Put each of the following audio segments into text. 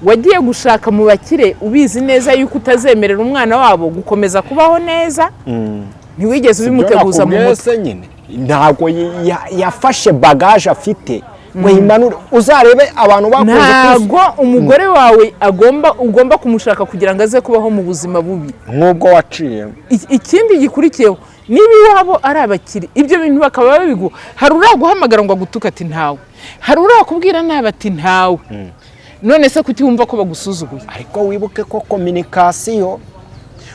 wagiye gushaka mu bakire ubizi neza yuko utazemerera umwana wabo gukomeza kubaho neza ntiwigeze ubimuteguza mu mutwe ntabwo yafashe bagaje afite ngo yimanure uzarebe abantu bakoze ntabwo umugore wawe ugomba kumushaka kugira ngo aze kubaho mu buzima bubi nk'ubwo waciye ikindi gikurikiyeho niba iwabo ari abakire ibyo bintu bakaba babigu hari uraguhamagara ngo agutuke ati ntawe hari urakubwira nabi ati ntawe none se kuki wumva ko bagusuzuguye ariko wibuke ko communication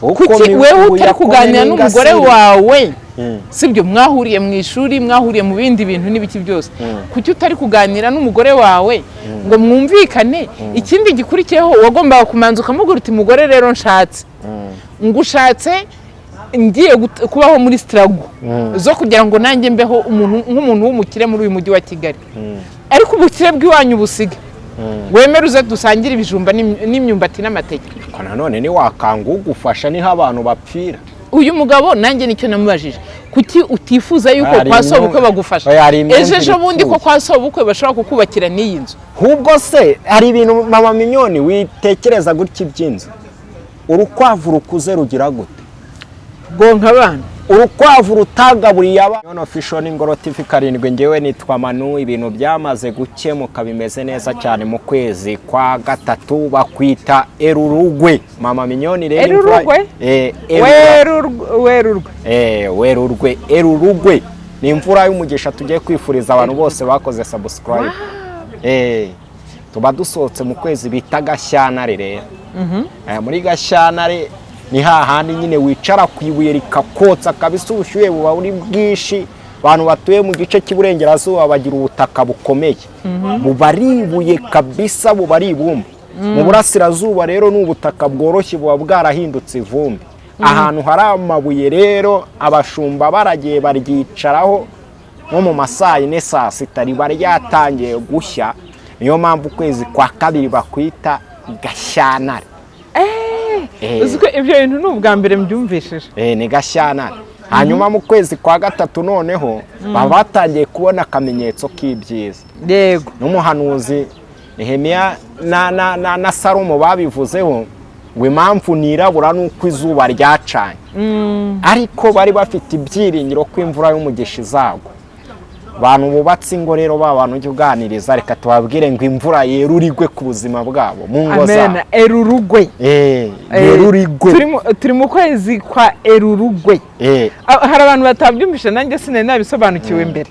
kuki wewe utari kuganira n'umugore wawe sibyo mwahuriye mu ishuri mwahuriye mu bindi bintu n'ibiki byose kuki utari kuganira n'umugore wawe ngo mwumvikane ikindi gikurikiyeho wagombaga kumanza ukamubwira uti mugore rero nshatse ngushatse ngiye kubaho muri struggle zo kugira ngo nanjye mbeho nk'umuntu w'umukire muri uyu mujyi wa Kigali ariko ubukire bw'iwanyu busige wemera uze dusangire ibijumba n'imyumbati n'amateke ko nanone ni wakanga ugufasha niho abantu bapfira uyu mugabo nanjye nicyo namubajije kuki utifuza yuko kwa sobukwe bagufasha ejo bundi ko kwa sobukwe bashobora kukubakira n'iyi nzu hubwo se hari ibintu mama Mignone witekereza gutya iby'inzu urukwavu rukuze rugira gute gonka abana urukwavu rutagaburiye abana official n'Ingoro TV 7 ngewe nitwa Manu ibintu byamaze gukemuka bimeze neza cyane mu kwezi kwa gatatu bakwita Erurugwe mama Mignone rero Werurugwe ni imvura y'umugisha tugiye kwifuriza abantu bose bakoze subscribe tuba dusohotse mu kwezi bita Gashyantare rero muri Gashyantare ni hahandi nyine wicara ku ibuye rikakotsa kabisa ubushyuhe buba buri bwinshi abantu batuye mu gice cy'Iburengerazuba bagira ubutaka bukomeye bubaribuye kabisa bubari ibumba mu Burasirazuba rero n'ubutaka bworoshye buba bwarahindutse ivumbi ahantu hari amabuye rero abashumba baragiye baryicaraho nko mu masaa 4 saa 6 riba ryatangiye gushya niyo mpamvu ukwezi kwa kabiri bakwita Gashyantare uziko ibyo bintu n'ubwa mbere mbyumvishije ni Gashyantare hanyuma mu kwezi kwa gatatu noneho baba batangiye kubona akamenyetso k'ibyiza yego n'umuhanuzi Nehemiya na Salomo babivuzeho ngo impamvu nirabura nuko izuba ryacanye ariko bari bafite ibyiringiro ko imvura y'umugisha izagwa abantu bubatse ingo rero babantu ujye uganiriza reka tubabwire ngo imvura yerurigwe ku buzima bwabo mu ngo zabo amen Erurugwe yerurigwe turi mu kwezi kwa Erurugwe hari abantu batabyumvisha nanjye sinari nabisobanukiwe mbere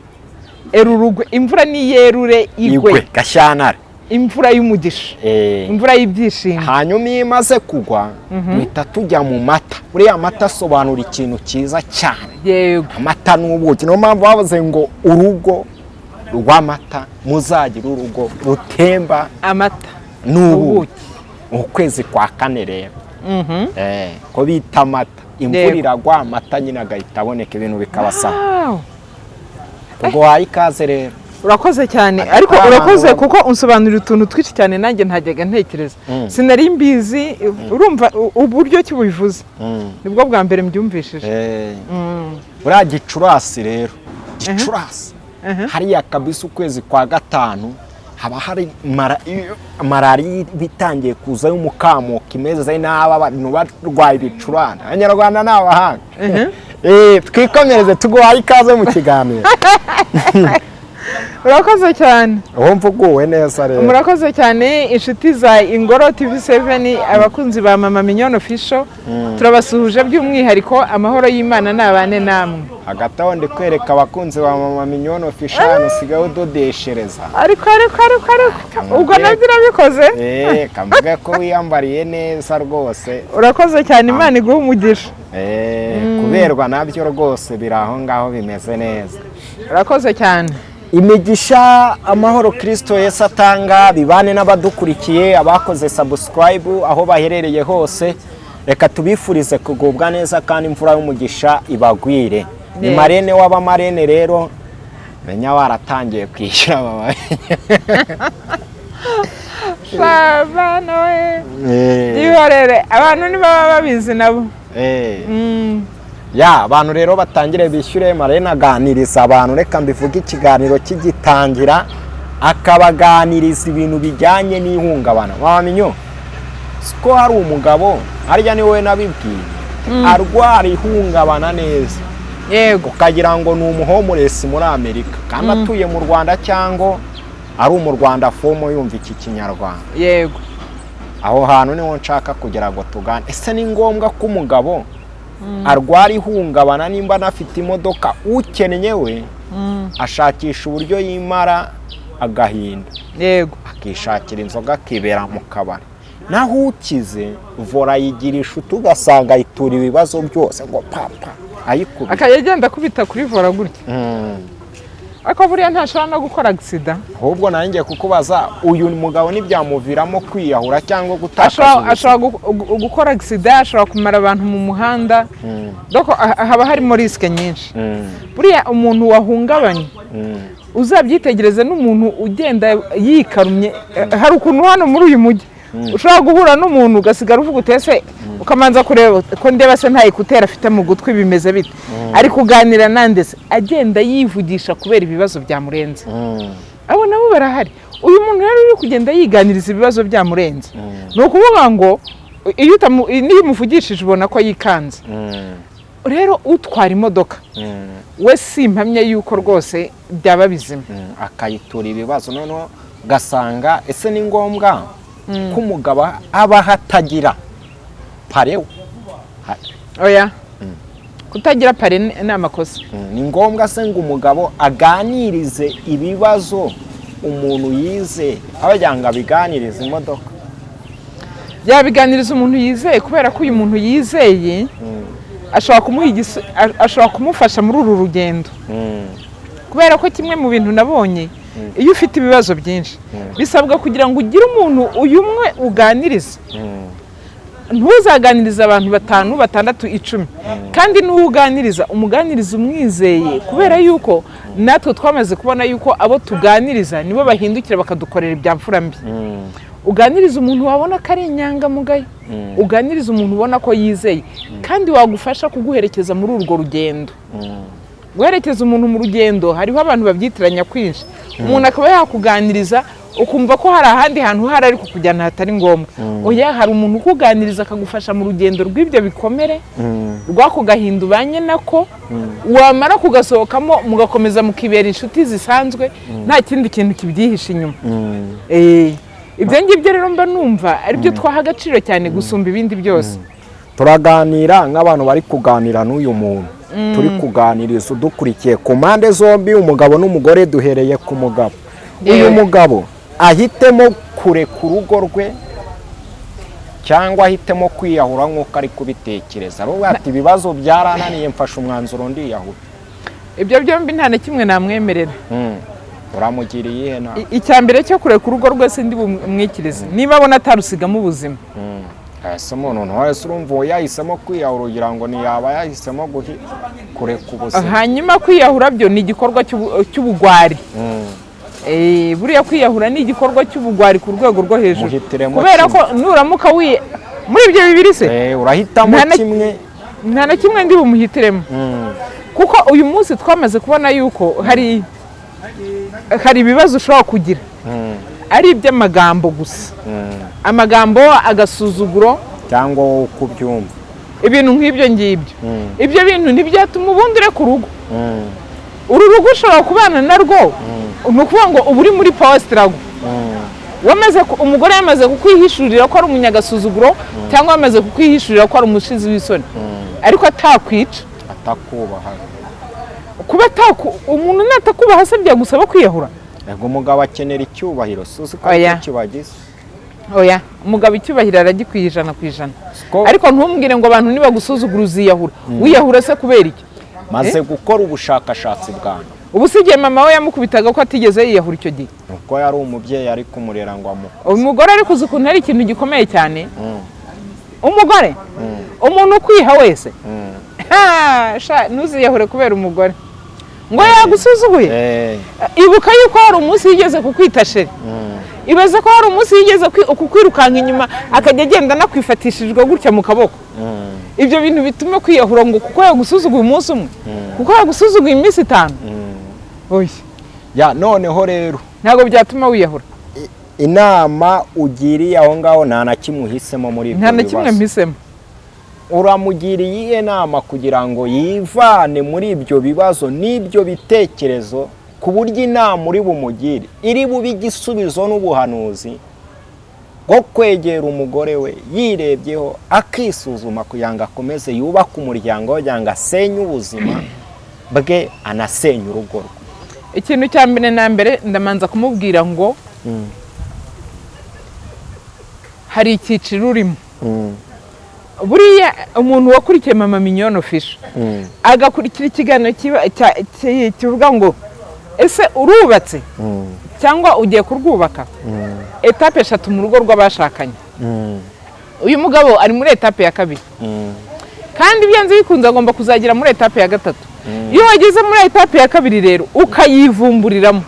Erurugwe imvura ni yerure igwe Gashyantare imvura y'umugisha imvura y'ibyishimo hanyuma imaze kugwa duhita tujya mu mata uriya mata asobanura ikintu cyiza cyane yego amata n'ubuki niyo mpamvu bavuze ngo urugo rw'amata muzagira urugo rutemba amata n'ubuki ukwezi kwa kane rero ko bita amata imvura iragwa amata nyine agahita aboneka ibintu bikabasa ubwo wayi ikaze rero urakoze cyane ariko urakoze kuko unsobanurira utuntu twinshi cyane nanjye ntajyaga ntekereza sinari mbizi urumva uburyo kibubivuze nibwo bwa mbere mbyumvishije buriya Gicurasi rero Gicurasi hariya kabisa ukwezi kwa gatanu haba hari malariya bitangiye kuza y'umukamuka imeze n'aba abantu barwaye ibicurane abanyarwanda ni abahanga twikomereze tuguhaye ikaze mu kiganiro urakoze cyane wumva uguwe neza rero murakoze cyane inshuti za Ingoro TV 7 abakunzi ba mama Mignone official turabasuhuje by'umwihariko amahoro y'Imana nabane namwe hagati aho ndi kwereka abakunzi ba mama Mignone official usigaye udodeshereza ariko ubwo nabyo nabikoze kamvuga ko wiyambariye neza rwose urakoze cyane Imana iguhe umugisha kuberwa nabyo rwose biraho ngaho bimeze neza urakoze cyane imigisha amahoro Kristo Yesu atanga bibane n'abadukurikiye abakoze subscribe aho baherereye hose reka tubifurize kugubwa neza kandi imvura y'umugisha ibagwire ni marene w'abamarene rero menya waratangiye kwishyura baba baba nawe ihorere abantu ni baba babizi nabo ya abantu rero batangire bishyure marene aganiriza abantu reka mbivuge ikiganiro kigitangira akabaganiriza ibintu bijyanye n'ihungabana. Wamenyo siko hari umugabo harya ni wowe nabibwiye arwara ihungabana neza, yego, ukagira ngo ni umuhomuresi muri Amerika kandi atuye mu Rwanda cyangwa ari mu Rwanda fomo yumva iki kinyarwanda. Yego, aho hantu niho nshaka kugira ngo tugane. Ese ni ngombwa ko umugabo arwara ihungabana nimba anafite imodoka, ukeneye we ashakisha uburyo yimara agahinda, yego, akishakira inzoga akibera mu kabari, naho ukize vora yigirisha utugasanga ayitura ibibazo byose ngo papa ayikubita, akagenda kubita kuri vora gutya. Ako buriya ntashobora no gukora accident. Ahubwo nanjye kukubaza uyu mugabo nibyamuviramo kwiyahura cyangwa gutakaza, ashobora gukora accident, ashobora kumara abantu mu muhanda, doko haba harimo riske nyinshi. Buriya umuntu wahungabanye uzabyitegereze n'umuntu ugenda yikarumye. Hari ukuntu hano muri uyu mujyi ushobora guhura n'umuntu ugasigara uvuga utese, ukamanza kureba ko ndeba se nta ekuteri afite mu gutwi bimeze bite, ari kuganira nandese agenda yivugisha kubera ibibazo byamurenze. Abo nabo barahari. Uyu muntu rero uri kugenda yiganiriza ibibazo byamurenze, ni ukuvuga ngo iyo umuvugishije ubona ko yikanze. Rero utwara imodoka we simpamye yuko rwose byaba bizima, akayitura ibibazo noneho gasanga ese ni ngombwa ko umugabo aba hatagira pare. Oya, kutagira pare ni amakosa. Ni ngombwa se ngo umugabo aganirize ibibazo umuntu yize, abajyanga biganiriza imodoka. Yabiganiriza umuntu yizeye, kubera ko uyu muntu yizeye ashobora kumufasha muri uru rugendo. Kubera ko kimwe mu bintu nabonye, iyo ufite ibibazo byinshi bisabwa kugira ngo ugire umuntu uyu umwe uganiriza. Ntuzaganiriza abantu 5, 6, 10, kandi n'uganiriza umuganiriza umwizeye, kubera yuko natwe twamaze kubona yuko abo tuganiriza nibo bahindukira bakadukorera ibyamfura mbi. Uganiriza umuntu wabona ko ari inyangamugayo, uganiriza umuntu ubona ko yizeye kandi wagufasha kuguherekeza muri urwo rugendo. Guherekeza umuntu mu rugendo hariho abantu babyitiranya kwinshi. Umuntu akaba yakuganiriza ukumva ko hari ahandi hantu hari ariko kujyana hatari ngombwa. Oya, hari umuntu ukuganiriza akagufasha mu rugendo rw'ibyo bikomere, rwako gahinda ubanye nako, wamara kugasohokamo mugakomeza mukibera inshuti zisanzwe, nta kindi kintu kibyihishe inyuma. Ibyo ngibyo rero mba numva aribyo twaha agaciro cyane gusumba ibindi byose. Turaganira nk'abantu bari kuganira n'uyu muntu, turi kuganiriza udukurikiye ku mpande zombi, umugabo n'umugore. Duhereye ku mugabo. Uyu mugabo ahitemo kureka urugo rwe cyangwa ahitemo kwiyahura nk'uko ari kubitekereza, aravuga ati ibibazo byarananiye, mfashe umwanzuro ndiyahura. Ibyo byombi nta na kimwe namwemerera. Uramugiriye ihena. Icya mbere cyo kureka urugo rwese ndi bumwikirize niba abona atarusigamo ubuzima. Ese umuntu wese urumva yahisemo kwiyahura ugira ngo ntiyaba yahisemo kureka ubuzima. Hanyuma kwiyahura byo ni igikorwa cy'ubugwari. Buriya kwiyahura ni igikorwa cy'ubugwari ku rwego rwo hejuru, kubera ko nuramuka muri ibyo bibiri se urahitamo kimwe, nta na kimwe ndi bumuhitiremo. Kuko uyu munsi twamaze kubona yuko hari ibibazo ushobora kugira ari iby'amagambo gusa, amagambo, agasuzuguro, cyangwa wowe kubyumva ibintu nk'ibyo ngibyo. Ibyo bintu ntibyatuma ubundi ureka urugo. Uru rugo ushobora kubana narwo, ni ukuvuga ngo uba uri muri power struggle. Umugore yamaze kukwihishurira ko ari umunyagasuzuguro, cyangwa yamaze kukwihishurira ko ari umushizi w'isoni, ariko atakwica, atakubaha. Kuba umuntu natakubaha se byagusaba kwiyahura? Ego umugabo akenera icyubahiro, suzi ko kibagize. Oya, umugabo icyubahiro aragikwiye 100%. Ariko ntumbwire ngo abantu nibagusuzugura uziyahura. Wiyahura se kubera iki? Maze gukora ubushakashatsi bwanyu. Ubu sigiye mama we yamukubitaga ko atigeze yiyahura icyo gihe. Uko yari umubyeyi ari kumurera ngo amukoze. Umugore ari kuzi ukuntu ari ikintu gikomeye cyane. Umugore, umuntu ukwiha wese, ntuziyahure kubera umugore ngo yagusuzuguye. Ibuka yuko hari umunsi yigeze kukwita sheri. Ibaze ko hari umunsi yigeze kukwirukanka inyuma akajya agenda nakwifatishijwe gutya mu kaboko. Ibyo bintu bitume kwiyahura ngo kuko yagusuzuguye umunsi umwe, kuko yagusuzuguye iminsi 5. Oya, ya noneho rero ntabwo byatuma wiyahura. inama ugiriye aho ngaho nta na kimwe uhisemo muri ibyo bibazo. Nta na kimwe mpisemo. Uramugiriye iyihe nama kugira ngo yivane muri ibyo bibazo n'ibyo bitekerezo ku buryo inama uri bumugire iri bube igisubizo n'ubuhanuzi bwo kwegera umugore we yirebyeho akisuzuma kugira ngo akomeze yubake umuryango kugira ngo asenye ubuzima bwe anasenye urugo rwe. Ikintu cya mbere na mbere ndamanza kumubwira ngo hari icyiciro urimo. Buriya umuntu wakurikiye Mama Mignone Official agakurikira ikiganiro kivuga ngo ese urubatse cyangwa ugiye kurwubaka, etape 3 mu rugo rw'abashakanye. Uyu mugabo ari muri etape ya 2 kandi byanze bikunze agomba kuzagira muri etape ya 3. Iyo wageze muri etape ya 2 rero ukayivumburiramo,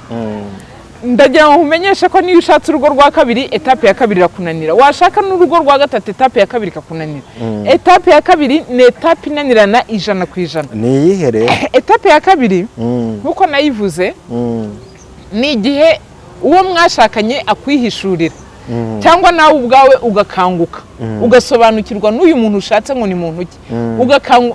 ndagira ngo umenyeshe ko niyo ushatse urugo rwa 2 etape ya 2 irakunanira, washaka n'urugo rwa 3 etape ya 2 ikakunanira. Etape ya 2 ni etape inanirana 100%. Ni iyihe rero? Etape ya 2 nkuko nayivuze ni igihe uwo mwashakanye akwihishurira cyangwa nawe ubwawe ugakanguka ugasobanukirwa n'uyu muntu ushatse ngo ni muntu ki,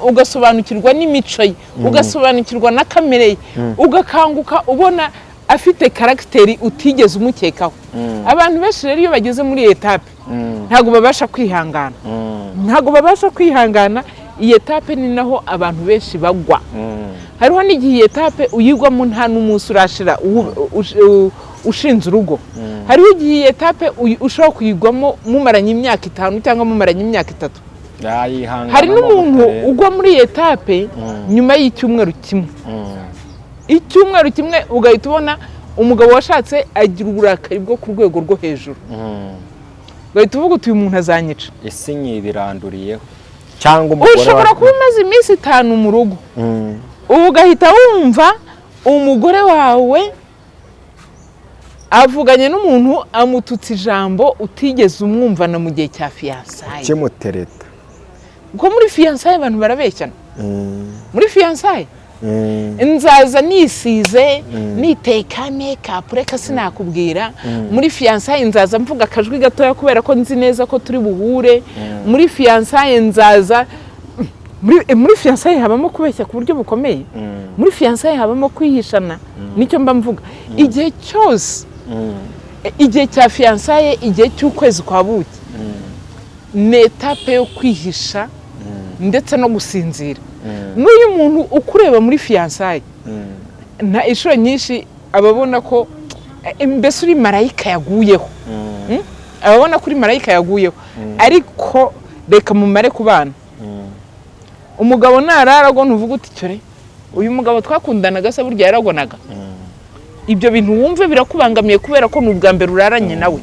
ugasobanukirwa n'imico ye, ugasobanukirwa na kamere ye, ugakanguka ubona afite karagiteri utigeze umukekaho. Abantu benshi rero iyo bageze muri etape ntago babasha kwihangana, ntago babasha kwihangana. Iyi etape ni naho abantu benshi bagwa. Hariho n'igihe etape uyigwamo nta n'umunsi urashira ushinze urugo. Hariho igihe etape ushobora kuyigwamo mumaranye imyaka 5 cyangwa mumaranye imyaka 3. Hari n'umuntu ugwa muri etape nyuma y'icyumweru kimwe. Icyumweru kimwe ugahita ubona umugabo washatse agira uburakari bwo ku rwego rwo hejuru. Ugahita uvuga uti uyu muntu azanyica. Ese nyibiranduriyeho cyangwa umugore ushobora kuba umaze iminsi 5 mu rugo, ugahita wumva umugore wawe avuganye n'umuntu amututse ijambo utigeze umwumvana mu gihe cya fiançailles. Kimutereta. Uko muri fiançailles abantu barabeshyana. Muri fiançailles nzaza nisize niteka makeup reka sinakubwira. Muri fiançailles nzaza mvuga akajwi gatoya kubera ko nzi neza ko turi buhure. Muri fiançailles nzaza muri fiançailles habamo kubeshya ku buryo bukomeye. Muri fiançailles habamo kwihishana. Nicyo mba mvuga igihe cyose, igihe cya fiançailles, igihe cy'ukwezi kwa buki ni etape yo kwihisha ndetse no gusinzira. N'uyu muntu ukureba muri fiançailles na inshuro nyinshi ababona ko mbese uri marayika yaguyeho, ababona kuri marayika yaguyeho. Ariko reka mumare kubana. Umugabo narara ngo ntuvuga uti cyore uyu mugabo twakundanaga se burya yaragonaga. Ibyo bintu wumve birakubangamiye kubera ko n'ubwa mbere uraranye nawe.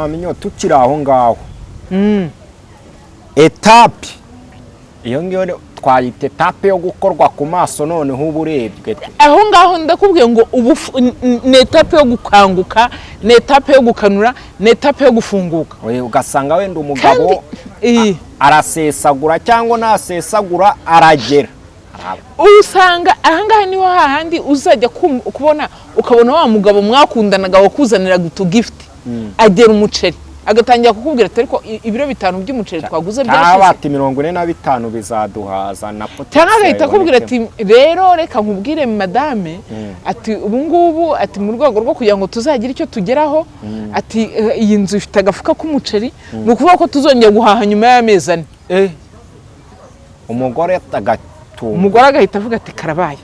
Minyo tukiri aho ngaho. Etape iyo ngiyo twayite etape yo gukorwa ku maso noneho uburebwe. Aho ngaho ndakubwiye ngo ubu ni etape yo gukanguka, ni etape yo gukanura, ni etape yo gufunguka. Ugasanga wenda umugabo arasesagura cyangwa nasesagura aragera. Usanga ahangaha niho hahandi uzajya kubona ukabona wa mugabo mwakundanaga wakuzaniraga utugift agera umuceri agatangira kukubwira ati ariko ibiro 5 by'umuceri twaguze byashize abati 45 bizaduhaza na potato. Cyangwa agahita akubwira ati rero reka nkubwire madame ati ubu ngubu ati mu rwego rwo kugira ngo tuzagira icyo tugeraho ati iyi nzu ifite agafuka k'umuceri ni ukuvuga ko tuzongera guhaha nyuma y'amezi 4. Umugore agahita avuga ati karabaye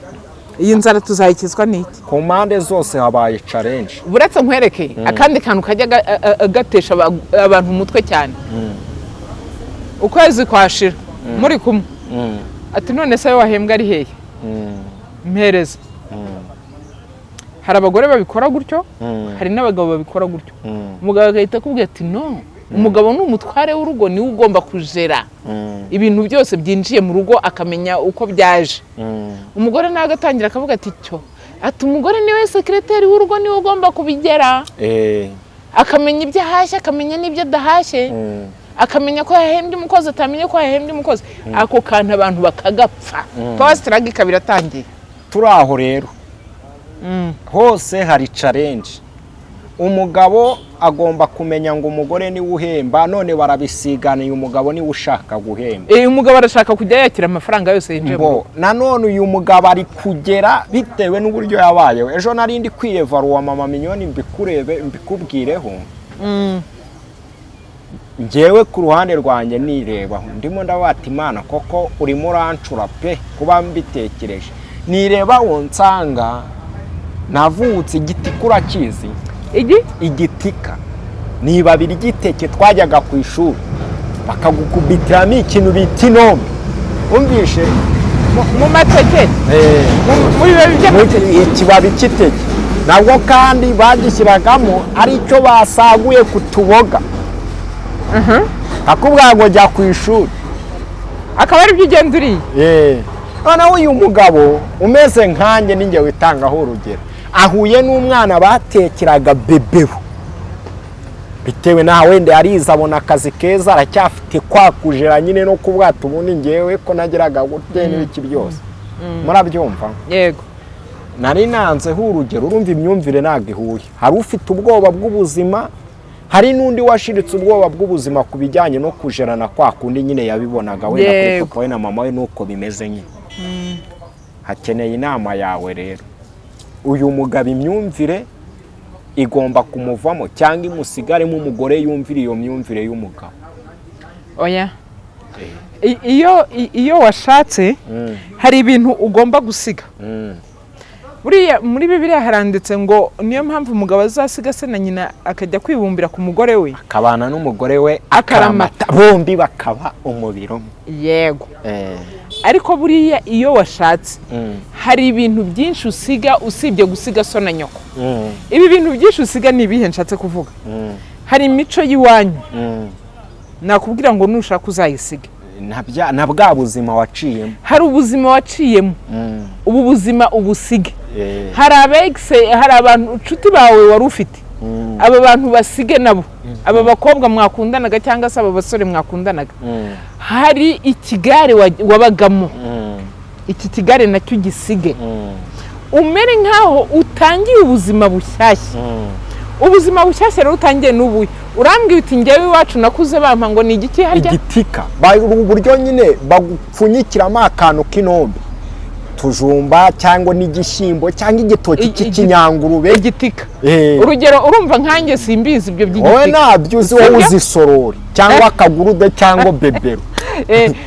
iyi nzara tuzayikizwa n'iki. Ku mpande zose habaye challenge. Buretse nkwereke akandi kantu kajya gatesha abantu umutwe cyane. Ukwezi kwashira muri kumwe ati none se wahembwa ari hehe mpereza. Hari abagore babikora gutyo, hari n'abagabo babikora gutyo. Umugabo agahita akubwira ati no, umugabo ni umutware w'urugo, ni ugomba kujera ibintu byose byinjiye mu rugo akamenya uko byaje. Umugore nawe agatangira akavuga ati cyo ati umugore niwe sekreteri w'urugo, niwe ugomba kubigera. Akamenya ibyo ahashye, akamenya n'ibyo adahashye, akamenya ko yahembye umukozi, atamenya ko yahembye umukozi. Ako kantu abantu bakagapfa, post ragi kabira tangiye. Turaho rero hose hari challenge. Umugabo agomba kumenya ngo umugore niwe uhemba, none barabisiganiye umugabo niwe ushaka guhemba. Umugabo arashaka kujya yakira amafaranga yose yinjemo. Nanone uyu mugabo ari kugera bitewe n'uburyo yabayeho. Ejo narindi kwiyevaruwa mama Minyoni mbikubwireho. Ngewe ku ruhande rwanjye nireba ndimo ndabata Imana koko urimo urancura pe kuba mbitekereje. Nireba wonsanga navutse igiti kurakizi. Igitika ni babiri giteke twajyaga ku ishuri bakagukubitiramo ikintu bita inombe. Umvishe mu mateke muri ikibabi cy'iteke nabwo kandi bagishyiragamo ari cyo basaguye ku tuboga. Akubwira ngo jya ku ishuri akaba ari byo ugenda uriye. Noneho uyu mugabo umeze nkanjye ninjye witangaho urugero ahuye n'umwana batekeraga bebeho bitewe na wende ariza abona akazi keza aracyafite kwakujera nyine no kubwata ubundi ngewe ko nageraga gute n'ibiki byose. Murabyumva? Yego. Nari nanzeho urugero urumva imyumvire ntabwo ihuye. Hari ufite ubwoba bw'ubuzima, hari n'undi washiritse ubwoba bw'ubuzima ku bijyanye no kujerana kwa kundi nyine yabibonaga we na papa we na mama we nuko bimeze nyine. Hakeneye inama yawe rero. Uyu mugabo imyumvire igomba kumuvamo cyangwa imusigaremo umugore yumvira iyo myumvire y'umugabo. Oya. Iyo washatse hari ibintu ugomba gusiga. Buriya muri Bibiliya haranditse ngo niyo mpamvu umugabo azasiga se na nyina akajya kwibumbira ku mugore we akabana n'umugore we akaramata bombi bakaba umubiro. Yego. Ariko buriya iyo washatse hari ibintu byinshi usiga usibye gusiga so na nyoko. Ibi bintu byinshi usiga ni ibihe nshatse kuvuga. Hari imico y'iwanyu nakubwira ngo nushaka uzayisiga. Na bwa buzima waciyemo. Hari ubuzima waciyemo. Ubu buzima ubusige. Hari abantu inshuti bawe wari ufite. Aba bantu basige nabo. Aba bakobwa mwakundanaga cyangwa se aba basore mwakundanaga. Hari ikigare wabagamo. Iki kigare nacyo gisige. Umere nkaho utangiye ubuzima bushyashya. Ubuzima bushyashya rero utangiye n'ubu. Urambwiye uti ngewe iwacu nakuze bampa ngo ni igiki harya? Igitika. Uburyo nyine bagupfunyikiramo akantu k'inombe. Tujumba cyangwa n'igishyimbo cyangwa igitoki cy'ikinyangurube. Igitika. Urugero urumva nkanjye simbizi ibyo by'igitika. Wowe nabyo uzi wowe uzisorori cyangwa akagurude cyangwa bebero.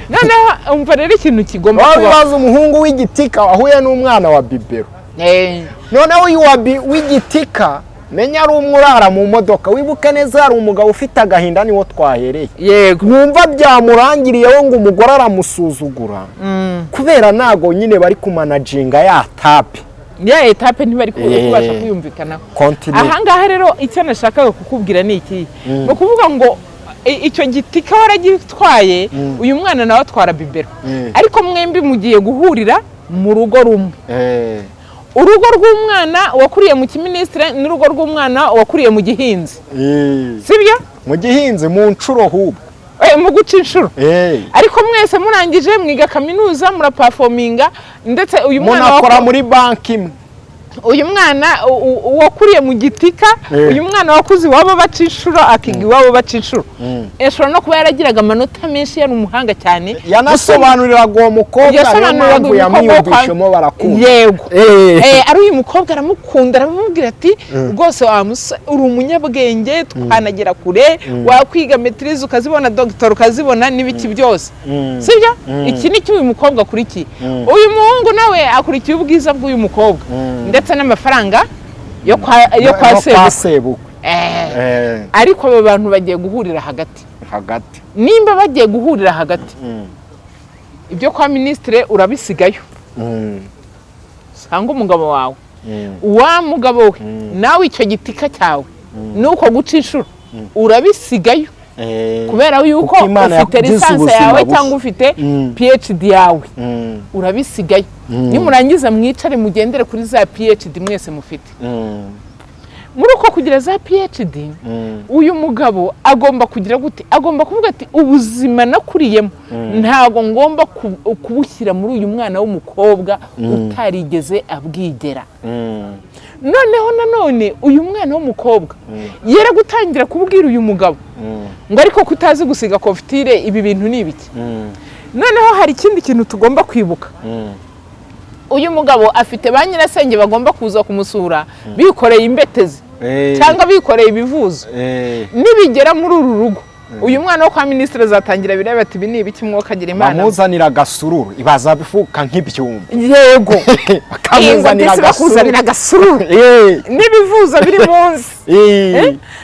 Noneho umva rero ikintu kigomba kuba. Wabibaza umuhungu w'igitika wahuye n'umwana wa bebero. Noneho uyu w'igitika menya ari umurara mu modoka wibuke neza hari umugabo ufite agahinda niwo twahereye. Yego. Numva byamurangiriyeho ngo umugore aramusuzugura. Kubera nago nyine bari kumanaginga ya tape. Ya etape ntibari kubasha kwiyumvikana. Aha ngaha rero icyo nashakaga kukubwira ni iki? No kuvuga ngo icyo gitika waragitwaye uyu mwana nawe atwara bibero. Ariko mwembi mugiye guhurira mu rugo rumwe. Urugo rw'umwana wakuriye mu kiministre n'urugo rw'umwana wakuriye mu gihinzi. Sibyo? Mu gihinzi mu ncuro hubwo. Mu guca inshuro. Ariko mwese murangije mwiga kaminuza muraperforminga ndetse uyu mwana akora muri banki imwe. Uyu mwana wakuriye mu gitika, uyu mwana wakuze wabo baca inshuro akiga iwabo baca inshuro. Eshobora no kuba yaragiraga amanota menshi yari umuhanga cyane. Yanasobanuriraga uwo mukobwa mpamvu yamwiyumvishemo barakunda. Yego. Ari uyu mukobwa aramukunda aramubwira ati rwose uri umunyabwenge twanagera kure wakwiga maîtrise ukazibona doctor ukazibona n'ibiki byose. Sibyo? Iki ni cyo uyu mukobwa akurikiye. Uyu muhungu nawe akurikiye ubwiza bw'uyu mukobwa. Ndetse n'amafaranga yo kwa sebukwe. Ariko aba bantu bagiye guhurira hagati. Nimba bagiye guhurira hagati. Ibyo kwa ministre urabisigayo. Sanga umugabo wawe. Wa mugabo we nawe icyo gitika cyawe nuko guca inshuro urabisigayo. Kubera yuko ufite lisansi yawe cyangwa ufite PhD yawe. Urabisigayo. Nimurangiza mwicare mugendere kuri za PhD mwese mufite. muri uko kugira za PhD uyu mugabo agomba kugira gute, agomba kuvuga ati ubuzima nakuriyemo ntago ngomba kubushyira muri uyu mwana w'umukobwa utarigeze abwigera. Noneho nanone uyu mwana w'umukobwa yera gutangira kubwira uyu mugabo ngo ariko kutazi gusiga kofitire ibi bintu ni ibiki. Noneho hari ikindi kintu tugomba kwibuka, uyu mugabo afite ba nyirasenge bagomba kuza kumusura bikoreye imbetezi cyangwa bikoreye ibivuzo. Nibigera muri uru rugo uyu mwana wo kwa minisitiri azatangira bireba ati ibi ni ibiki mwuka agira Imana, bamuzanira agasururu ibaza bifuka nk'ibyuma. Yego bakamuzanira agasururu n'ibivuzo biri munsi.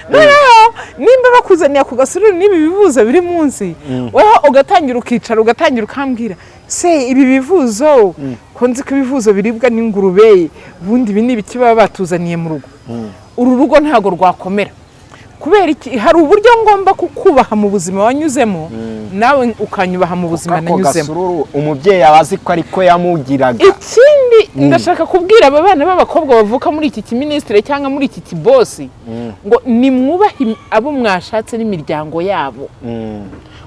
Noneho nimba bakuzaniye ku gasururu n'ibi bivuzo biri munsi, weho ugatangira ukicara ugatangira ukambwira se ibi bivuzo ko nzi ko ibivuzo biribwa n'ingurube, ubundi ibi ni ibiki baba batuzaniye mu rugo. Uru rugo ntago rwakomera. Kubera iki? Hari uburyo ngomba kukubaha mu buzima wanyuzemo, nawe ukanyubaha mu buzima nanyuzemo. Umubyeyi abazi ko ariko yamugiraga. Ikindi ndashaka kubwira aba bana b'abakobwa bavuka muri iki kiministire cyangwa muri iki kibosi ngo nimwubahe abo mwashatse n'imiryango yabo.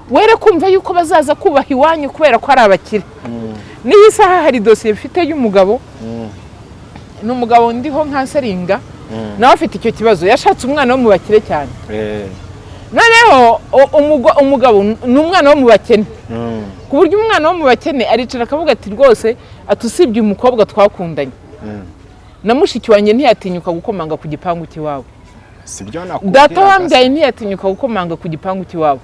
Were kumva yuko bazaza kubaha iwanyu kubera ko ari abakire. N'iyi saha hari dosiye mfite y'umugabo, n'umugabo ndiho nkasaringa, nawe afite icyo kibazo, yashatse umwana wo mu bakire cyane. Noneho umugabo ni umwana wo mu bakene, ku buryo umwana wo mu bakene aricara akavuga ati rwose atusibye umukobwa twakundanye na mushiki wanjye ntiyatinyuka gukomanga ku gipangu cy'iwabo, data wambyaye ntiyatinyuka gukomanga ku gipangu cy'iwabo,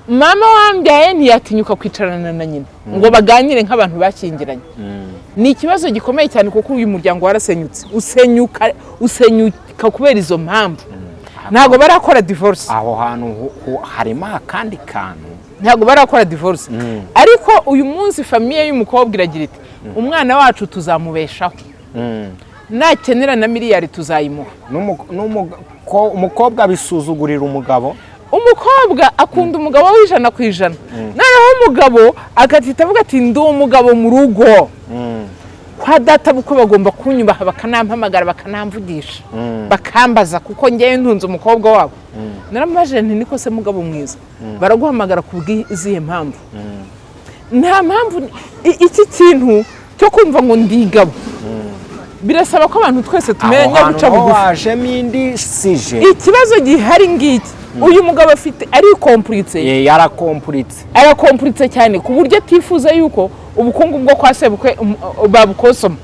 mama wambyaye ntiyatinyuka kwicarana na nyina ngo baganire nk'abantu bashyingiranye. Ni ikibazo gikomeye cyane kuko uyu muryango warasenyutse, usenyuka kubera izo mpamvu. Ntago barakora divorce. Aho hantu harimo akandi kantu, ntago barakora divorce. Ariko uyu munsi famiye y'umukobwa iragira iti umwana wacu tuzamubeshaho, nakenera na miliyari tuzayimuha. Umukobwa bisuzugurira umugabo. Umukobwa akunda umugabo w'ijana ku ijana. Noneho umugabo agatita avuga ati ndi umugabo mu rugo, kwa data buko bagomba kunyubaha bakanampamagara bakanamvugisha bakambaza kuko ngiye ntunze umukobwa wabo. Naramubaje nti niko se mugabo mwiza, baraguhamagara kubwiziye mpamvu. Nta mpamvu. Iki kintu cyo kumva ngo ndigabo birasaba ko abantu twese tumenya guca bugufi. Ikibazo gihari ngiki, uyu mugabo afite ari kompuritse, yarakompuritse cyane ku buryo atifuza yuko ubukungu bwo kwa sebukwe babukosoma.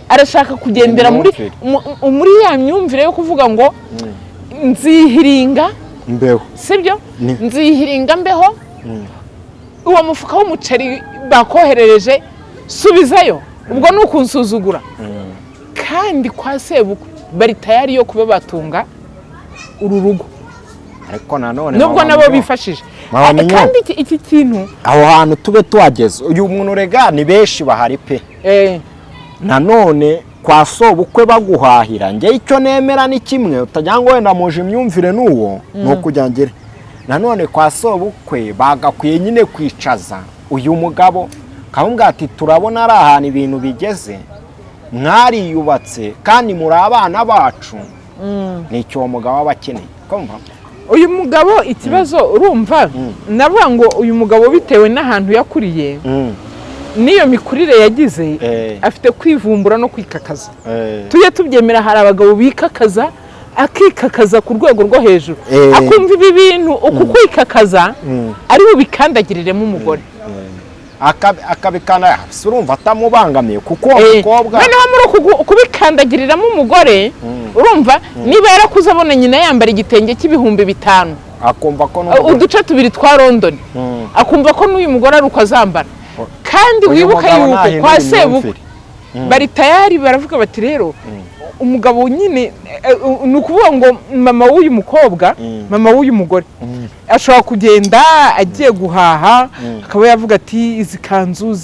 Arashaka kugendera muri ya myumvire yo kuvuga ngo nzihiringa mbeho, sibyo? Nzihiringa mbeho, uwo mufuka w'umuceri bakoherereje subizayo, ubwo nukunsuzugura. Kandi kwa sebukwe bari tayari yo kuba batunga uru rugo, ariko nanone nubwo nabo bifashije. Kandi iki kintu aho hantu tube tuhageze, uyu muntu rega ni benshi bahari pe. Nanone kwa sobukwe baguhahira, nge icyo nemera ni kimwe, utagira ngo wenda muje imyumvire n'uwo no kujya ngere. Nanone kwa sobukwe bagakwiye nyine kwicaza uyu mugabo kavuga ati turabona ari ahantu ibintu bigeze, mwariyubatse kandi muri abana bacu. Nicyo uwo mugabo abakeneye. Kumva uyu mugabo ikibazo urumva, navuga ngo uyu mugabo bitewe n'ahantu yakuriye niyo mikurire yagize, afite kwivumbura no kwikakaza. Tujye tubyemera, hari abagabo bikakaza akikakaza ku rwego rwo hejuru, akumva ibi bintu uku kwikakaza ari bubikandagiriremo umugore, akabikana urumva atamubangamiye kuko umukobwa. Noneho muri kubikandagiriramo umugore, urumva niba yarakuze abona nyina yambara igitenge cy'ibihumbi 5, akumva ko uduce tubiri twa London, akumva ko n'uyu mugore ari ukazambara. Kandi wibuka yuko kwa sebukwe bari tayari baravuga bati rero umugabo nyine ni ukuvuga ngo mama w'uyu mukobwa, mama w'uyu mugore ashobora kugenda agiye guhaha, akaba yavuga ati izi kanzu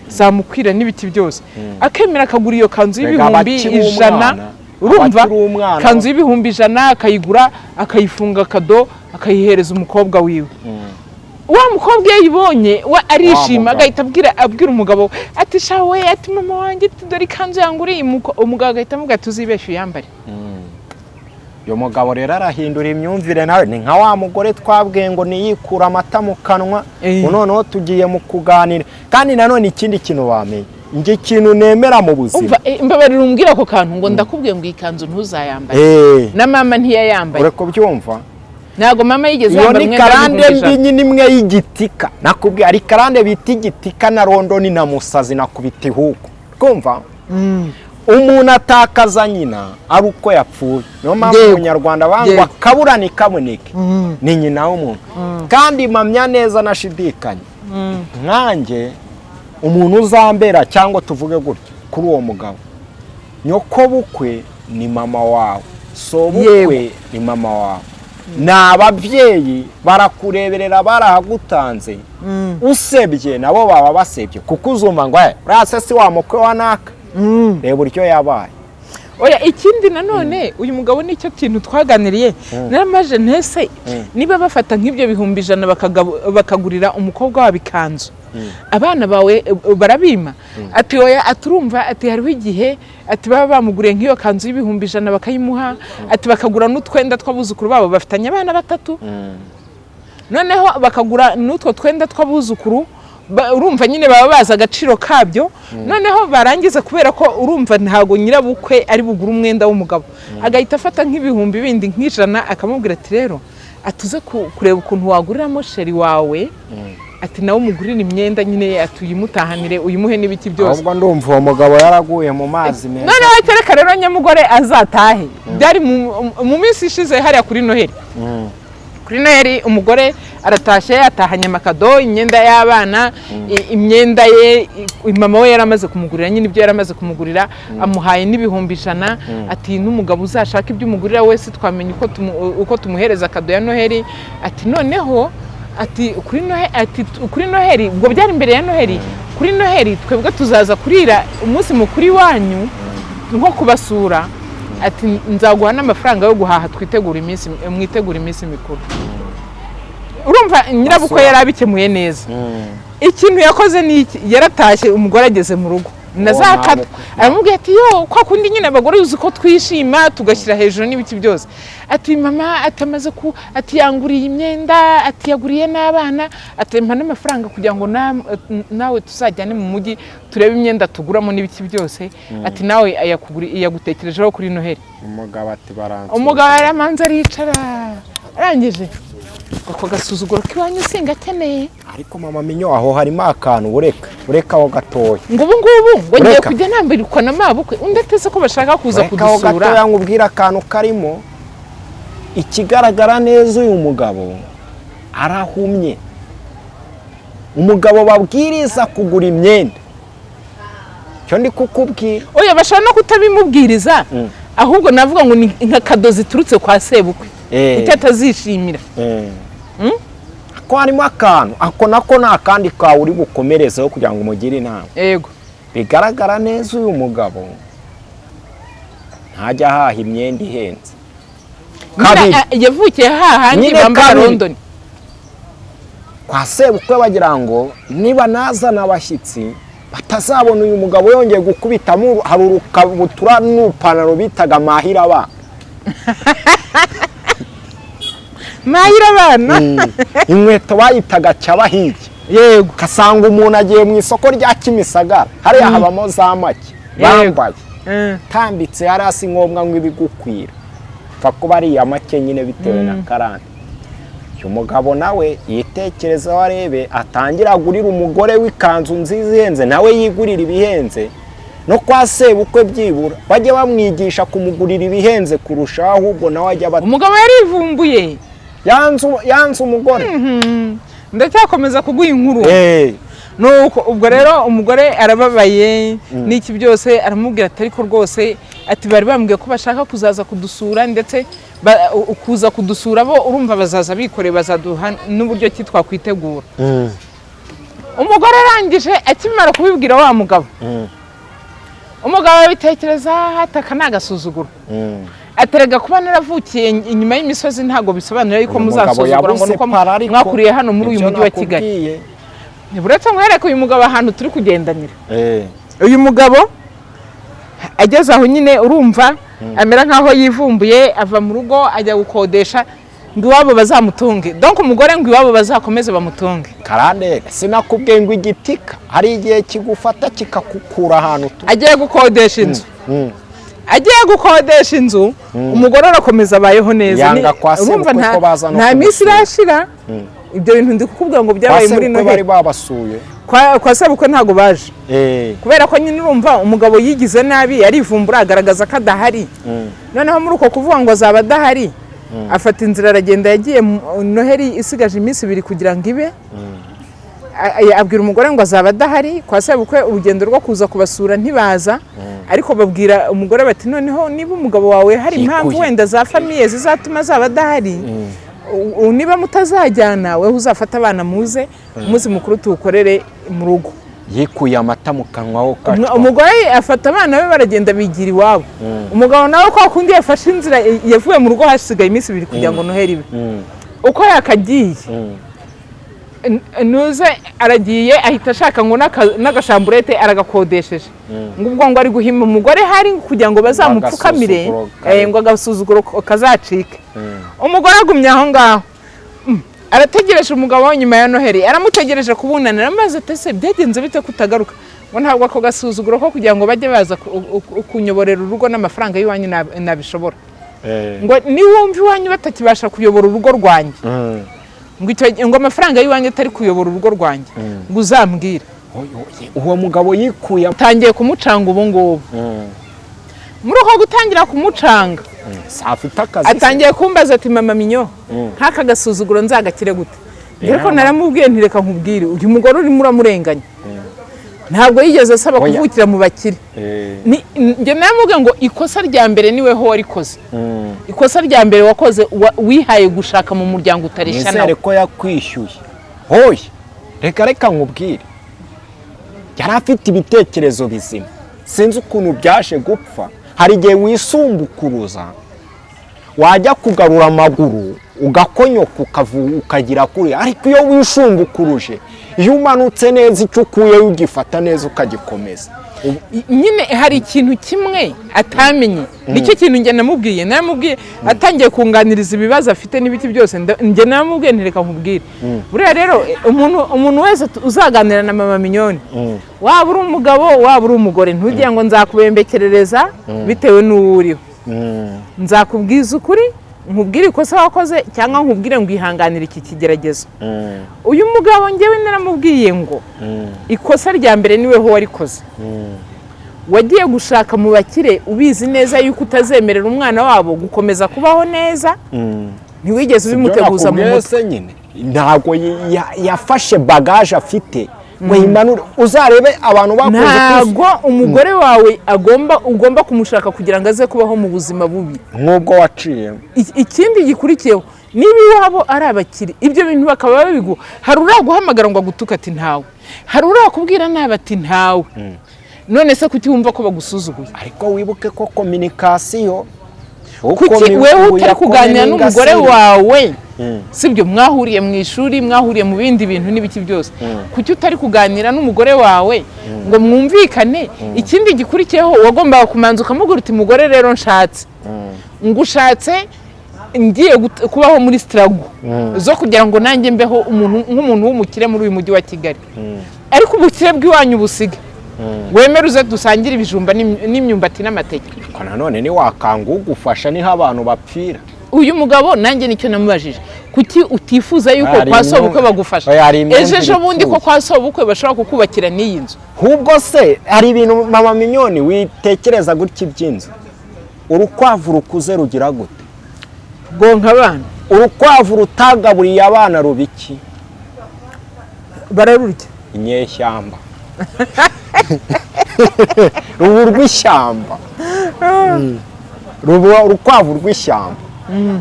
zamukwira n'ibiti byose, akemera akagura iyo kanzu y'ibihumbi 100. Urumva kanzu y'ibihumbi 100 akayigura, akayifunga kado, akayihereza umukobwa wiwe. Wa mukobwa yayibonye we arishima, agahita abwira umugabo ati shawe, ati mama wanjye dore kanzu yanguriye. Umugabo agahita amuga tuzibeshe uyambare. uyu mugabo rero arahindura imyumvire nawe ni nka wa mugore twabwiye ngo niyikura amata mu kanwa noneho tugiye mu kuganira kandi nanone ikindi kintu wamenye njye ikintu nemera mu buzima mbabarira umbwira ako kantu ngo ndakubwiye ngo ikanzu ntuzayambaye na mama ntiyayambaye ureko byumva ntago mama yigeze yambara umwenda karande mbi nimwe y'igitika nakubwiye ari karande bita igitika na London na musazi nakubita ihuko kumva umuntu atakaza nyina ari uko yapfuye niyo mpamvu umunyarwanda bangwa kabura ni kaboneke ni nyina w'umuntu kandi mpamya neza nashidikanya nkanjye umuntu uzambera cyangwa tuvuge gutya kuri uwo mugabo nyoko bukwe ni mama wawe so bukwe ni mama wawe ni ababyeyi barakureberera barahagutanze usebye nabo baba basebye kuko uzumva ngo urase si wa mukwe wa naka reba uryo yabaye oya ikindi nanone uyu mugabo nicyo kintu twaganiriye naramaje ntese niba bafata nk'ibyo bihumbi 100 bakagurira umukobwa wa bikanzu abana bawe barabima ati oya aturumva ati hariho igihe ati baba bamuguriye nk'iyo kanzu y'ibihumbi 100 bakayimuha ati bakagura n'utwenda tw'abuzukuru babo bafitanye abana 3 noneho bakagura n'utwo twenda tw'abuzukuru urumva nyine baba baza agaciro kabyo noneho barangiza kubera ko urumva ntago nyirabukwe ari bugura umwenda w'umugabo agahita afata nk'ibihumbi bindi nk'ijana akamubwira ati rero atuze kureba ukuntu waguriramo sheri wawe ati nawe umugurira imyenda nyine atuyimutahanire uyimuhe n'ibiki byose ahubwo ndumva uwo mugabo yaraguye mu mazi meza noneho atereka rero nyamugore azatahe byari mu minsi ishize hariya kuri Noheli kuri Noheli umugore aratashye atahanye amakado imyenda y'abana imyenda ye mama we yaramaze kumugurira nyine ibyo yaramaze kumugurira amuhaye n'ibihumbi 100 ati n'umugabo uzashaka ibyo umugurira wese twamenye uko tumuhereza kado ya Noheli ati noneho ati kuri Noheli ubwo byari imbere ya Noheli kuri Noheli twebwe tuzaza kurira umunsi mukuru wanyu nko kubasura ati nzaguha n'amafaranga yo guhaha mwitegura iminsi mikuru urumva nyirabukwe yarabikemuye neza ikintu yakoze ni iki yaratashye umugore ageze mu rugo nazakata aramubwiye ati yo kwa kundi nyine abagore uzi ko twishima tugashyira hejuru n'ibiki byose ati mama atamaze ati yanguriye imyenda ati yaguriye n'abana atempa n'amafaranga kugira ngo nawe tuzajyane mu mujyi turebe imyenda tuguramo n'ibiki byose ati nawe yagutekerejeho kuri Noheli umugabo ati baranze umugabo aramanza aricara arangije ako gasuzuguro k'iwanyu singakeneye ariko mama minyo aho harimo akantu ureka aho gatoya ngo ubu ngo ngiye kujya nambirikwa na mabukwe undi atese ko bashaka kuza kudusura aho gatoya nkubwira akantu karimo ikigaragara neza uyu mugabo arahumye umugabo babwiriza kugura imyenda cyo ndi kukubwira oya bashaka no kutabimubwiriza ahubwo navuga ngo ni nka kado ziturutse kwa sebukwe icyo atazishimira ko harimo akantu ako nako nta kandi kawe uri bukomerezeho kugira ngo umugire inama yego bigaragara neza uyu mugabo ntajya ahaha imyenda ihenze yavukiye hahandi bambara London kwa sebukwe bagira ngo niba nazana abashyitsi batazabona uyu mugabo yongeye gukubitamo hari urukabutura n'upantaro bitaga mahira abana mahira abana inkweto bayitaga cyabahigi yego kasanga umuntu agiye mu isoko rya Kimisagara hariya habamo za make bambaye tambitse hari hasi ngombwa ngo ibigukwira pfa kuba ari iya make nyine bitewe na karande uyu mugabo nawe yitekerezaho arebe atangira agurira umugore w'ikanzu nziza ihenze nawe yigurira ibihenze no kwa sebukwe byibura bajye bamwigisha kumugurira ibihenze kurushaho ahubwo nawe ajya umugabo yarivumbuye yanzu umugore ndacyakomeza kuguha inkuru nuko ubwo rero umugore arababaye n'iki byose aramubwira ati ariko rwose ati bari bambwiye ko bashaka kuzaza kudusura ndetse kuza kudusura bo urumva bazaza bikoreye bazaduha n'uburyo ki twakwitegura umugore arangije akimara kubibwira wa mugabo umugabo abitekereza hataka nagasuzuguro aterega kuba naravukiye inyuma y'imisozi ntago bisobanura yuko muzasuzugura ngo nuko mwakuriye hano muri uyu mujyi wa Kigali buretse nkwereka uyu mugabo ahantu turi kugendanira uyu mugabo ageze aho nyine urumva amera nk'aho yivumbuye ava mu rugo ajya gukodesha ngo iwabo bazamutunge donc umugore ngo iwabo bazakomeze bamutunge. Karande sinakubwiye ngo igitika hari igihe kigufata kikakukura ahantu agiye gukodesha inzu. Agiye gukodesha inzu umugore arakomeza abayeho neza. Yanga kwa sebukwe ko baza no nta minsi irashira ibyo bintu ndi kukubwira ngo byabaye muri Noheli bari babasuye kwa sebukwe ntago baje kubera ko nyine urumva umugabo yigize nabi arivumbura agaragaza ko adahari. Noneho muri uko kuvuga ngo azaba adahari afata inzira aragenda yagiye Noheli isigaje iminsi 2 kugira ngo ibe abwira umugore ngo azaba adahari kwa sebukwe urugendo rwo kuza kubasura ntibaza ariko babwira umugore bati noneho niba umugabo wawe hari impamvu wenda za famiye zizatuma azaba adahari niba mutazajyana wewe uzafata abana muze umunsi mukuru tuwukorere mu rugo. Yikuye amata mu kanwa ho kacu. Umugore afata abana be baragenda bigira iwabo. Umugabo nawe ko akundi yafashe inzira yavuye mu rugo hasigaye iminsi 2 kugira ngo Noheli ibe. Uko yakagiye nuze aragiye ahita ashaka ngo n'agashamburete aragakodesheje ngubwo ngo ari guhima umugore hari kugira ngo bazamupfukamire ngo agasuzuguro kazacike. Umugore agumye aho ngaho arategereje umugabo nyuma ya Noheli aramutegereje kubunanira maze tese byagenze bite kutagaruka ngo ntabwo ako gasuzuguro ko kugira ngo bajye baza kunyoborera urugo n'amafaranga y'Iwanyu nabishobora ngo niwumva iwanyu batakibasha kuyobora urugo rwanjye ngo amafaranga y'Iwanyu atari kuyobora urugo rwanjye ngo uzambwira. Uwo mugabo yikuye atangiye kumucanga ubu ngubu muri uko gutangira kumucanga afite akazi atangiye kumbaza ati mama minyo nk'aka gasuzuguro nzagakire gute ariko naramubwiye ntireka nkubwire uyu mugore urimo uramurenganya ntabwo yigeze asaba kuvukira mu bakire. Nge namubwiye ngo ikosa rya mbere niwe ho warikoze ikosa rya mbere wakoze wihaye gushaka mu muryango utarisha nawe ko yakwishyuye hoye reka nkubwire yari afite ibitekerezo bizima sinzi ukuntu byaje gupfa. Hari igihe wisumbukuruza wajya kugarura amaguru ugakonyoka ukagira kuri ariko iyo wishumbukuruje iyo umanutse neza icyo ukuye ugifata neza ukagikomeza. Nyine hari ikintu kimwe atamenye nicyo kintu nge namubwiye atangiye kunganiriza ibibazo afite n'ibiti byose nge namubwiye ntireka nkubwire buriya rero umuntu wese uzaganira na mama Mignone waba uri umugabo waba uri umugore ntugiye ngo nzakubembekerereza bitewe n'uwuriho nzakubwiza ukuri nkubwire ikosa wakoze cyangwa nkubwire ngo ihanganire iki kigeragezo. Uyu mugabo ngewe naramubwiye ngo ikosa rya mbere niwe ho warikoze wagiye gushaka mu bakire ubizi neza yuko utazemerera umwana wabo gukomeza kubaho neza ntiwigeze ubimuteguza mu mutwe. Ntabwo yafashe bagage afite ngo yimanure uzarebe abantu bakoze ntabwo umugore wawe ugomba kumushaka kugira ngo aze kubaho mu buzima bubi nk'ubwo waciye. Ikindi gikurikiyeho niba iwabo ari abakire ibyo bintu bakaba babigu hari uraguhamagara ngo agutuka ati ntawe hari urakubwira nabi ati ntawe none se kuki wumva ko bagusuzuguye ariko wibuke ko communication kuki wewe utari kuganira n'umugore wawe sibyo mwahuriye mu ishuri mwahuriye mu bindi bintu n'ibiki byose kuki utari kuganira n'umugore wawe ngo mwumvikane. Ikindi gikurikiyeho wagombaga kumanza ukamubwira uti mugore rero nshatse ngushatse ngiye kubaho muri struggle zo kugira ngo nanjye mbeho nk'umuntu w'umukire muri uyu mujyi wa Kigali ariko ubukire bw'iwanyu busiga wemera uze dusangire ibijumba n'imyumbati n'amateke ko nanone ni wakanga ugufasha niho abantu bapfira. Uyu mugabo nanjye nicyo namubajije kuki utifuza yuko kwa sobukwe bagufasha ejo bundi ko kwa sobukwe bashobora kukubakira n'iyi nzu hubwo se hari ibintu mama Mignone witekereza gutya iby'inzu. Urukwavu rukuze rugira gute gonka abana urukwavu rutagaburiye abana rubiki bararurya inyeshyamba rubu rw'ishyamba rubu urukwavu rw'ishyamba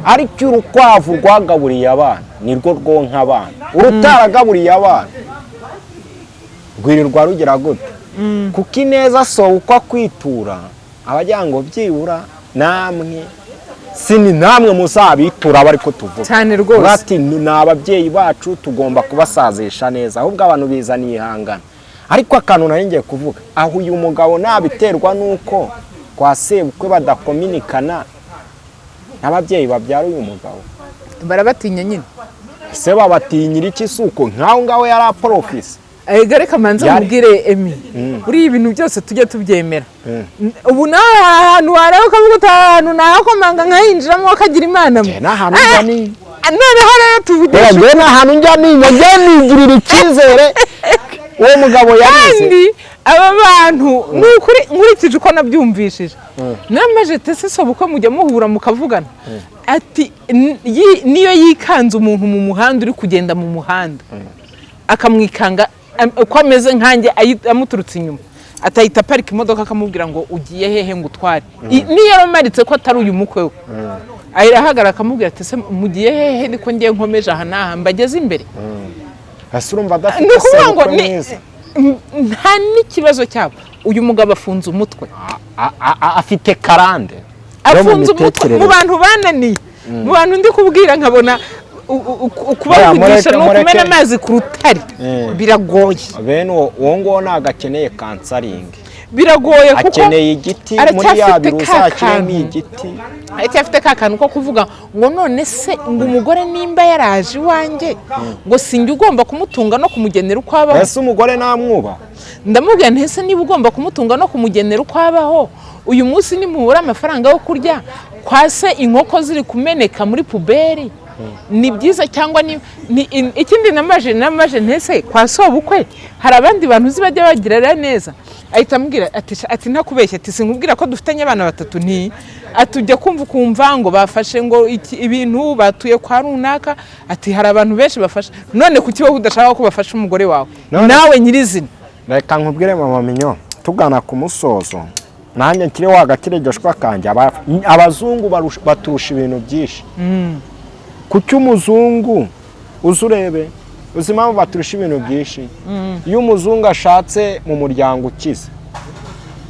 ariko urukwavu rwagaburiye abana nirwo rwonka abana urutaragaburiye abana rwirirwa rugira gute kuko ineza so uko akwitura abajya ngo byibura namwe sini namwe muzabitura bari ko tuvuga cyane rwose ati ni ababyeyi bacu tugomba kubasazisha neza ahubwo abantu bizaniye ihangana ariko akantu nari ngiye kuvuga aho uyu mugabo nabiterwa nuko kwa sebukwe badakominikana n'ababyeyi babyara uyu mugabo barabatinya nyine se babatinyira iki suko nkaho ngaho yari aporofisi reka manze mubwire Emi uri ibintu byose tujye tubyemera ubu n'ahantu wareba ukavuga utanu nakomanga nkayinjiramo akagira imana mwe n'ahantu njya ni noneho rero tuvugisha njye n'ahantu njya nigirira icyizere uwo mugabo yagize kandi aba bantu n'ukuri nkurikije uko nabyumvishije namaje tese sobuko mujya muhura mukavugana ati niyo yikanze umuntu mu muhanda uri kugenda mu muhanda akamwikanga uko ameze nkanjye amuturutse inyuma atahita parika imodoka akamubwira ngo ugiye hehe ngo utware niyo yamaritse ko atari uyu mukwe we ahagara akamubwira ati se mugiye hehe niko ngiye nkomeje aha n'aha mbageze imbere urumva adafite sebukwe mwiza nta n'ikibazo cyabo uyu mugabo afunze umutwe afite karande afunze umutwe mu bantu bananiye mu bantu ndi kubwira nkabona kubavugisha ni ukumena amazi ku rutare biragoye bene uwo nguwo ntabwo akeneye kansaringi biragoye kuko akeneye igiti muri ya birusi akeneye igiti aracyafite ka kantu ko kuvuga ngo none se ngo umugore nimba yaraje iwanjye ngo sinjye ugomba kumutunga no kumugenera uko abaho ese umugore namwubaha ndamubwira ntese niba ugomba kumutunga no kumugenera uko abaho uyu munsi nimuhura amafaranga yo kurya kwa se inkoko ziri kumeneka muri puberi ni byiza cyangwa ikindi namaje ntese kwa sobukwe hari abandi bantu zibajya bagirira neza ahita amubwira ati ntakubeshye ati sinkubwira ko dufitanye abana batatu atujya kumva ngo bafashe ngo ibintu batuye kwa runaka ati hari abantu benshi bafasha none ku kibaho udashaka ko bafasha umugore wawe nawe nyirizina reka nkubwire mama minyo tugana ku musozo nanjye nkiri wagakiregeshwa kanjye abazungu baturusha ibintu byinshi ku cy'umuzungu uzurebe uzi impamvu baturusha ibintu byinshi iyo umuzungu ashatse mu muryango ukize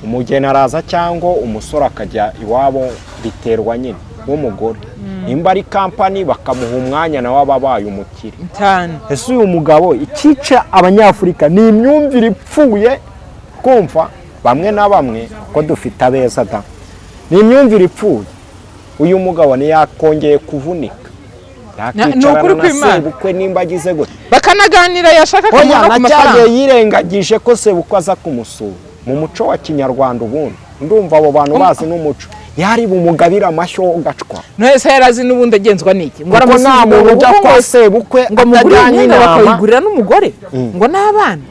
umugeni araza cyangwa umusore akajya iwabo biterwa nyine w'umugore nimba ari kampani bakamuha umwanya nawe aba abaye umukire ese uyu mugabo ikica abanyafurika ni imyumvire ipfuye kumva bamwe na bamwe ko dufite abeza da ni imyumvire ipfuye uyu mugabo ntiyakongeye kuvunika yakicarana na sebukwe nimba agize gute bakanaganira yashaka akamara ku mafaranga yirengagije ko sebukwe aza kumusura mu muco wa kinyarwanda ubundi ndumva abo bantu bazi n'umuco yari bumugabira amashyo ugacwa nese yarazi n'ubundi agenzwa n'iki ngo nta muntu ujya kwa sebukwe atajyanye inama bakayigurira n'umugore ngo n'abana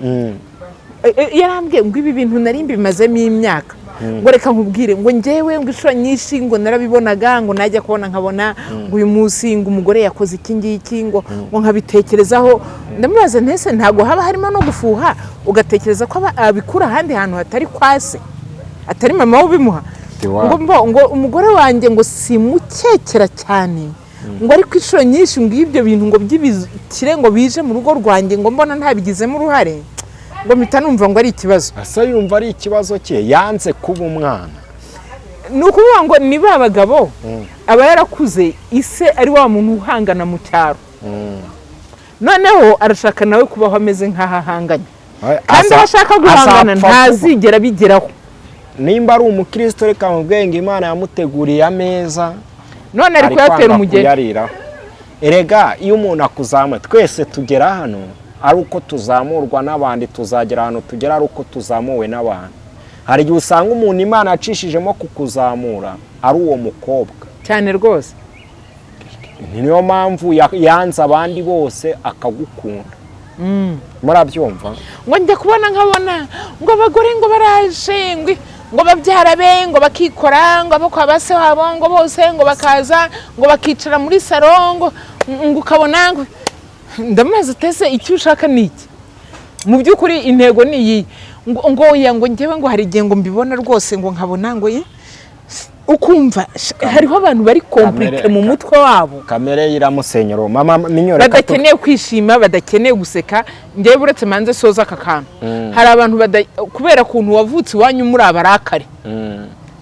yarambwiye ngo ibi bintu nari mbimazemo imyaka ngo reka nkubwire ngo njyewe ngo inshuro nyinshi ngo narabibonaga ngo najya kubona nkabona ngo uyu munsi ngo umugore yakoze iki ngiki ngo nkabitekerezaho ndamubaza ntese ntabwo haba harimo no gufuha ugatekereza ko abikura ahandi hantu hatari kwase atari mama ubimuha ngo umugore wanjye ngo simukekera cyane ngo ariko inshuro nyinshi ngo ibyo bintu ngo by'ibikire ngo bije mu rugo rwanjye ngo mbona ntabigizemo uruhare ngo mpita numva ngo ari ikibazo asa yumva ari ikibazo cye yanze kuba umwana ni ukuvuga ngo ni ba bagabo aba yarakuze ise ari wa muntu uhangana mu cyaro noneho arashaka nawe kubaho ameze nk'aho ahanganye kandi aho ashaka guhangana ntazigera bigeraho nimba ari umukristo reka mubwenge Imana yamuteguriye ameza none ari kuyatera umugeni erega iyo umuntu akuzamuye twese tugera hano ari uko tuzamurwa n'abandi tuzagera ahantu tugera ari uko tuzamuwe n'abantu hari igihe usanga umuntu Imana yacishijemo kukuzamura ari uwo mukobwa cyane rwose niyo mpamvu yanze abandi bose akagukunda murabyumva ngo njya kubona nkabona ngo abagore ngo baraje ngo babyara be ngo bakikora ngo abo kwa base wabo ngo bose ngo bakaza ngo bakicara muri salo ngo ukabona ngo ndamaze tese icyo ushaka ni iki mu by'ukuri intego ni iyi ngo njyewe ngo hari igihe ngo mbibona rwose ngo nkabona ngo ukumva hariho abantu bari komplike mu mutwe wabo kamere iramusenyero mama minyore badakeneye kwishima badakeneye guseka njyewe uretse manze soza aka kantu hari abantu kubera kuntu wavutse iwanyu muri abarakare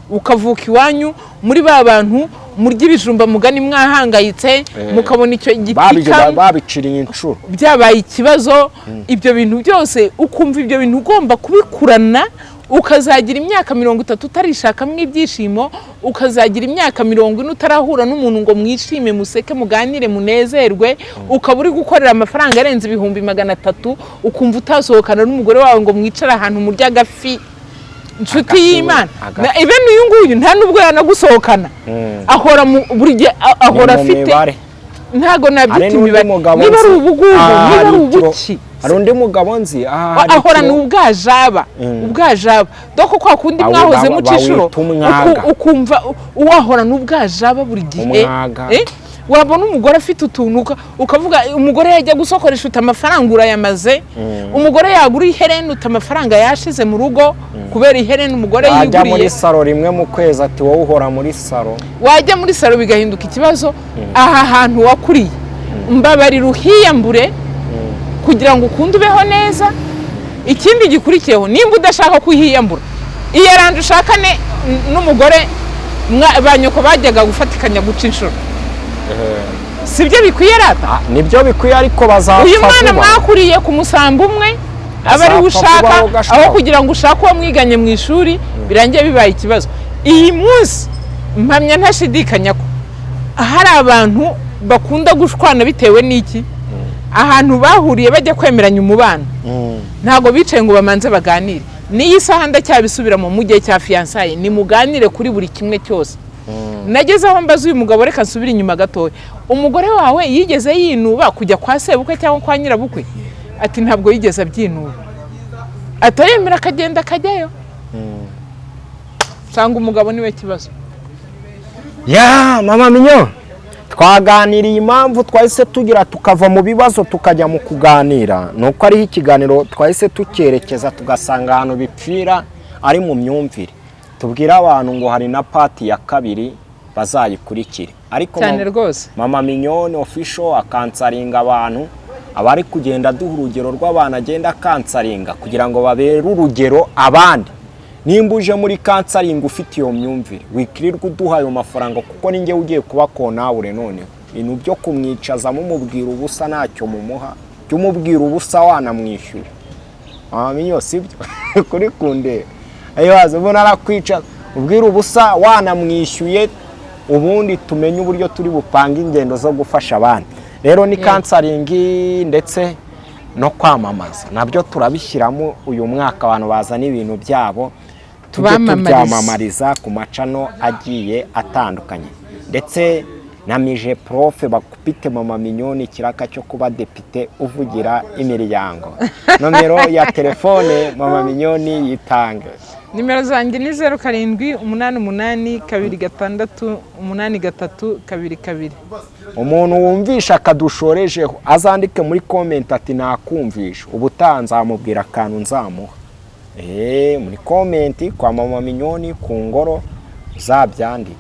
ukavuka iwanyu muri ba bantu murya ibijumba mugani mwahangayitse mukabona icyo gipika babiciriye inshuro byabaye ikibazo ibyo bintu byose ukumva ibyo bintu ugomba kubikurana ukazagira imyaka 30 utarishakamo ibyishimo, ukazagira imyaka 40 utarahura n'umuntu ngo mwishime museke muganire munezerwe, ukaba uri gukorera amafaranga arenze 300,000 ukumva utasohokana n'umugore wawe ngo mwicara ahantu murya gafi. Inshuti y'Imana even uyu nguyu nta nubwo yanagusohokana, ahora buri gihe ahora afite, ntago nabyita imibare, niba ari ubugugu niba ari ubuki. Hari undi mugabo nzi ahora n'ubwajaba doko kwa kundi mwahoze mu cishuro ukumva uwahora n'ubwajaba buri gihe. Wabona umugore afite utuntu ukavuga umugore yajya gusokoresha amafaranga urayamaze, umugore yagura iherene amafaranga yashize mu rugo kubera iherene umugore yiguriye. Wajya muri saro rimwe mu kwezi ati wowe uhora muri saro, wajya muri saro bigahinduka ikibazo. Aha hantu wakuriye mbabarira uhiyambure kugira ngo ukunde ubeho neza. Ikindi gikurikiyeho nimba udashaka kuhiyambura, iyo aranje ushakane n'umugore banyoko bajyaga gufatikanya guca inshuro, sibyo bikwiye rata? Nibyo bikwiye, ariko bazapfa. Uyu mwana mwakuriye ku musambo umwe aba ari ushaka, aho kugira ngo ushake uwo mwiganye mu ishuri birangiye bibaye ikibazo. Iyi munsi mpamya ntashidikanya ko hari abantu bakunda gushwana bitewe n'iki, ahantu bahuriye bajya kwemeranya umubano ntago bicaye ngo bamanze baganire. Niyi saha ndacyabisubiramo mu gihe cya fiançailles ni muganire kuri buri kimwe cyose. Nageze aho mbaza uyu mugabo reka nsubira inyuma gatoya, umugore wawe yigeze yinuba kujya kwa sebukwe cyangwa kwa nyirabukwe? Ati ntabwo yigeze abyinuba, atayemera akagenda akajyayo. Sanga umugabo niwe kibazo. Ya mama Minyo, twaganiriye impamvu twahise tugira tukava mu bibazo tukajya mu kuganira, nuko ariho ikiganiro twahise tukerekeza tugasanga ahantu bipfira ari mu myumvire. Tubwira abantu ngo hari na pati ya kabiri bazayikurikire, ariko cyane rwose mama Minyo official akansaringa abantu abari kugenda duha urugero rw'abana agenda kansaringa kugira ngo babere urugero abandi. Nimba uje muri kansaringa ufite iyo myumvire wikirirwa uduha ayo mafaranga, kuko ninjye ugiye kuba konawure. None ibintu byo kumwicaza mumubwira ubusa ntacyo mumuha, cyo mubwira ubusa wanamwishyura. Minyo sibyo kuri kunde ayo wazo ubona arakwica ubwira ubusa wanamwishyuye, ubundi tumenye uburyo turi bupanga ingendo zo gufasha abandi. Rero ni kansaringi ndetse no kwamamaza nabyo turabishyiramo uyu mwaka, abantu bazana ibintu byabo tubyamamariza ku macano agiye atandukanye, ndetse na mije profe bakupite mama Minyo ikiraka cyo kuba depite uvugira imiryango. Nomero ya telefone mama Minyo yitange. Nimero zanjye ni 0788268382. Umuntu wumvisha akadushorejeho azandike muri comment ati nakumvisha, ubutanza amubwira akantu nzamuha. Muri comment kwa mama Minyo ku ngoro zabyandike.